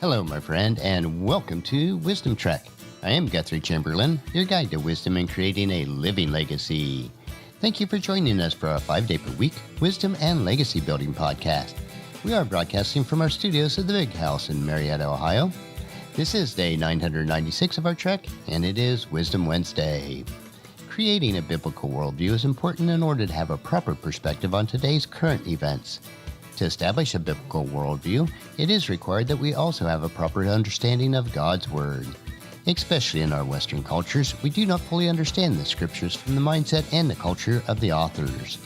Hello, my friend, and welcome to Wisdom Trek. I am Guthrie Chamberlain, your guide to wisdom and creating a living legacy. Thank you for joining us for our 5-day-per-week Wisdom and Legacy Building podcast. We are broadcasting from our studios at the Big House in Marietta, Ohio. This is day 996 of our trek, and it is Wisdom Wednesday. Creating a biblical worldview is important in order to have a proper perspective on today's current events. To establish a biblical worldview, it is required that we also have a proper understanding of God's Word. Especially in our Western cultures, we do not fully understand the Scriptures from the mindset and the culture of the authors.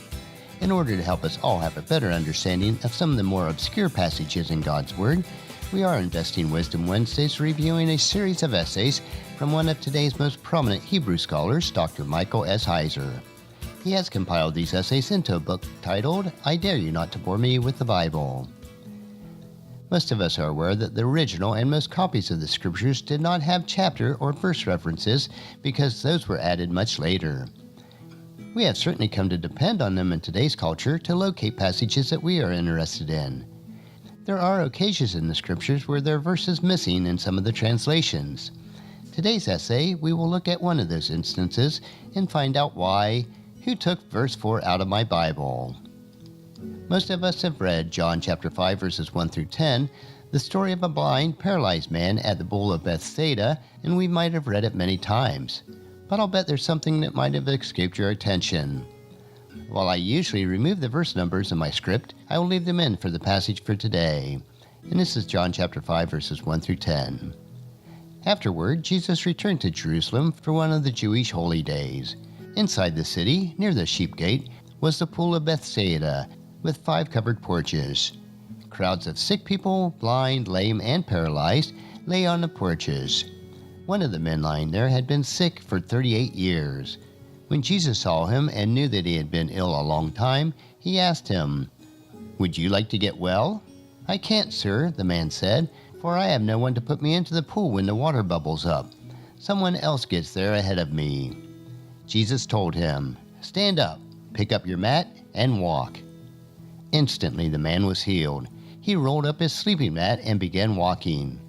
In order to help us all have a better understanding of some of the more obscure passages in God's Word, we are investing Wisdom Wednesdays reviewing a series of essays from one of today's most prominent Hebrew scholars, Dr. Micheal S. Heiser. He has compiled these essays into a book titled, I Dare You Not to Bore Me with the Bible. Most of us are aware that the original and most copies of the Scriptures did not have chapter or verse references because those were added much later. We have certainly come to depend on them in today's culture to locate passages that we are interested in. There are occasions in the Scriptures where there are verses missing in some of the translations. Today's essay, we will look at one of those instances and find out why. Who took verse 4 out of my Bible? Most of us have read John chapter 5 verses 1 through 10, the story of a blind, paralyzed man at the pool of Bethsaida, and we might have read it many times. But I'll bet there's something that might have escaped your attention. While I usually remove the verse numbers in my script, I will leave them in for the passage for today. And this is John chapter 5 verses 1 through 10. Afterward, Jesus returned to Jerusalem for one of the Jewish holy days. Inside the city, near the sheep gate, was the pool of Bethsaida, with 5 covered porches. Crowds of sick people, blind, lame, and paralyzed, lay on the porches. One of the men lying there had been sick for 38 years. When Jesus saw him and knew that he had been ill a long time, he asked him, "Would you like to get well?" "I can't, sir," the man said, "for I have no one to put me into the pool when the water bubbles up. Someone else gets there ahead of me." Jesus told him, "Stand up, pick up your mat, and walk." Instantly the man was healed. He rolled up his sleeping mat and began walking.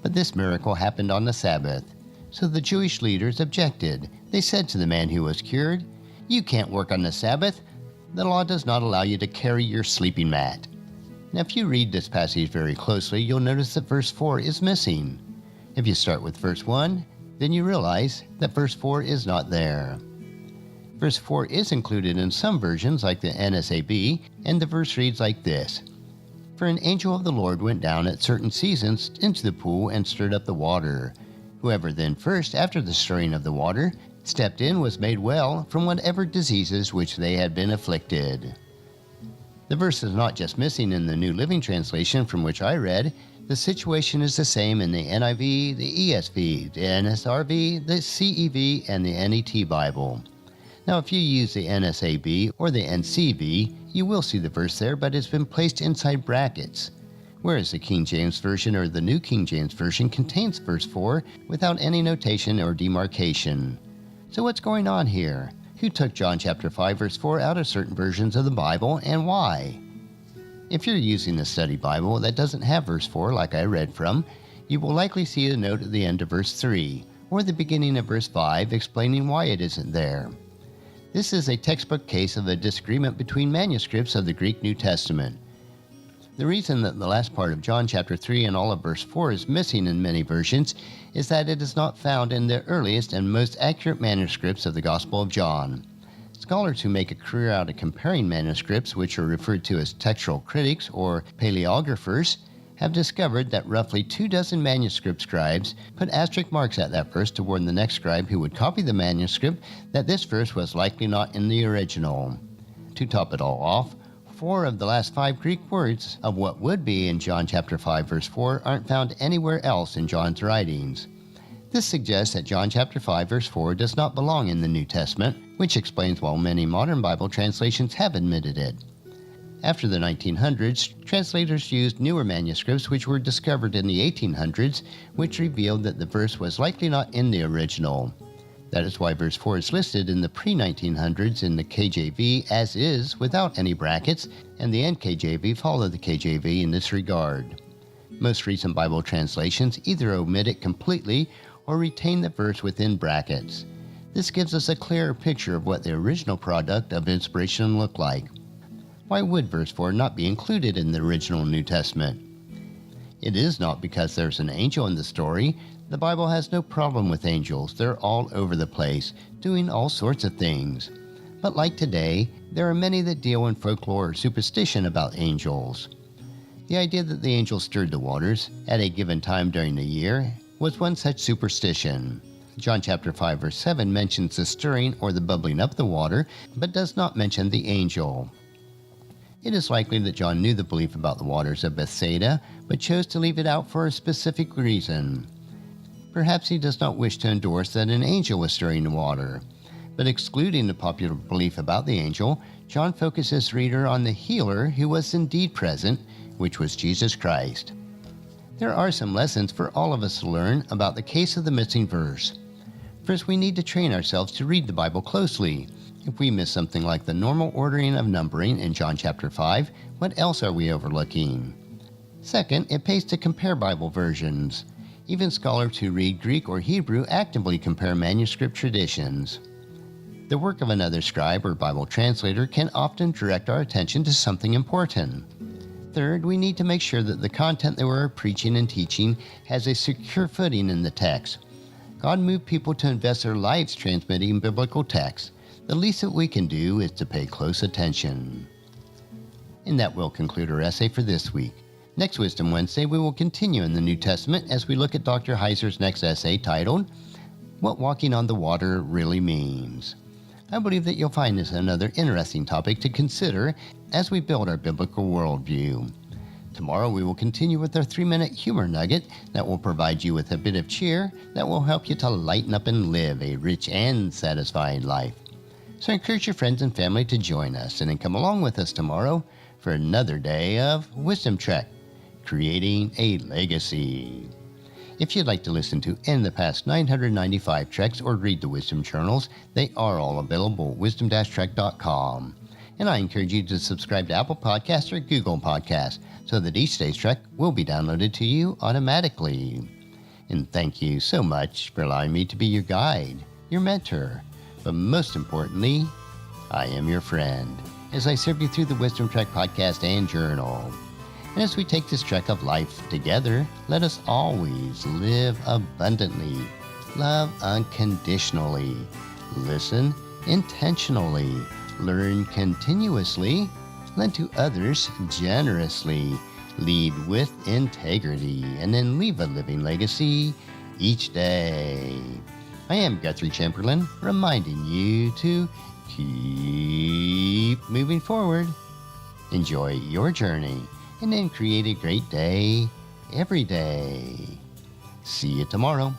But this miracle happened on the Sabbath. So the Jewish leaders objected. They said to the man who was cured, "You can't work on the Sabbath. The law does not allow you to carry your sleeping mat." Now if you read this passage very closely, you'll notice that verse 4 is missing. If you start with verse 1, then you realize that verse 4 is not there. Verse 4 is included in some versions like the NSAB, and the verse reads like this. "For an angel of the Lord went down at certain seasons into the pool and stirred up the water. Whoever then first, after the stirring of the water, stepped in was made well from whatever diseases which they had been afflicted." The verse is not just missing in the New Living Translation from which I read. The situation is the same in the NIV, the ESV, the NSRV, the CEV, and the NET Bible. Now, if you use the NSAB or the NCV, you will see the verse there, but it's been placed inside brackets, whereas the King James Version or the New King James Version contains verse 4 without any notation or demarcation. So what's going on here? Who took John chapter 5 verse 4 out of certain versions of the Bible, and why? If you're using a study Bible that doesn't have verse 4 like I read from, you will likely see a note at the end of verse 3, or the beginning of verse 5 explaining why it isn't there. This is a textbook case of a disagreement between manuscripts of the Greek New Testament. The reason that the last part of John chapter 3 and all of verse 4 is missing in many versions is that it is not found in the earliest and most accurate manuscripts of the Gospel of John. Scholars who make a career out of comparing manuscripts, which are referred to as textual critics or paleographers, have discovered that roughly 24 manuscript scribes put asterisk marks at that verse to warn the next scribe who would copy the manuscript that this verse was likely not in the original. To top it all off, 4 of the last 5 Greek words of what would be in John chapter 5 verse 4 aren't found anywhere else in John's writings. This suggests that John chapter 5 verse 4 does not belong in the New Testament, which explains why many modern Bible translations have admitted it. After the 1900s, translators used newer manuscripts which were discovered in the 1800s, which revealed that the verse was likely not in the original. That is why verse 4 is listed in the pre-1900s in the KJV as is, without any brackets, and the NKJV followed the KJV in this regard. Most recent Bible translations either omit it completely or retain the verse within brackets. This gives us a clearer picture of what the original product of inspiration looked like. Why would verse 4 not be included in the original New Testament? It is not because there's an angel in the story. The Bible has no problem with angels. They're all over the place, doing all sorts of things. But like today, there are many that deal in folklore or superstition about angels. The idea that the angel stirred the waters at a given time during the year was one such superstition. John chapter 5 verse 7 mentions the stirring or the bubbling up the water, but does not mention the angel. It is likely that John knew the belief about the waters of Bethsaida, but chose to leave it out for a specific reason. Perhaps he does not wish to endorse that an angel was stirring the water. But excluding the popular belief about the angel, John focuses the reader on the healer who was indeed present, which was Jesus Christ. There are some lessons for all of us to learn about the case of the missing verse. First, we need to train ourselves to read the Bible closely. If we miss something like the normal ordering of numbering in John chapter 5, what else are we overlooking? Second, it pays to compare Bible versions. Even scholars who read Greek or Hebrew actively compare manuscript traditions. The work of another scribe or Bible translator can often direct our attention to something important. Third, we need to make sure that the content that we're preaching and teaching has a secure footing in the text. God moved people to invest their lives transmitting biblical texts. The least that we can do is to pay close attention. And that will conclude our essay for this week. Next Wisdom Wednesday, we will continue in the New Testament as we look at Dr. Heiser's next essay titled, What Walking on the Water Really Means. I believe that you'll find this another interesting topic to consider as we build our biblical worldview. Tomorrow we will continue with our 3-minute humor nugget that will provide you with a bit of cheer that will help you to lighten up and live a rich and satisfying life. So encourage your friends and family to join us and then come along with us tomorrow for another day of Wisdom Trek, Creating a Legacy. If you'd like to listen to any of the past 995 treks or read the Wisdom Journals, they are all available at wisdom-trek.com. And I encourage you to subscribe to Apple Podcasts or Google Podcasts so that each day's trek will be downloaded to you automatically. And thank you so much for allowing me to be your guide, your mentor, but most importantly, I am your friend as I serve you through the Wisdom Trek podcast and journal. And as we take this trek of life together, let us always live abundantly, love unconditionally, listen intentionally, learn continuously, lend to others generously, lead with integrity, and then leave a living legacy each day. I am Guthrie Chamberlain, reminding you to keep moving forward. Enjoy your journey, and then create a great day every day. See you tomorrow.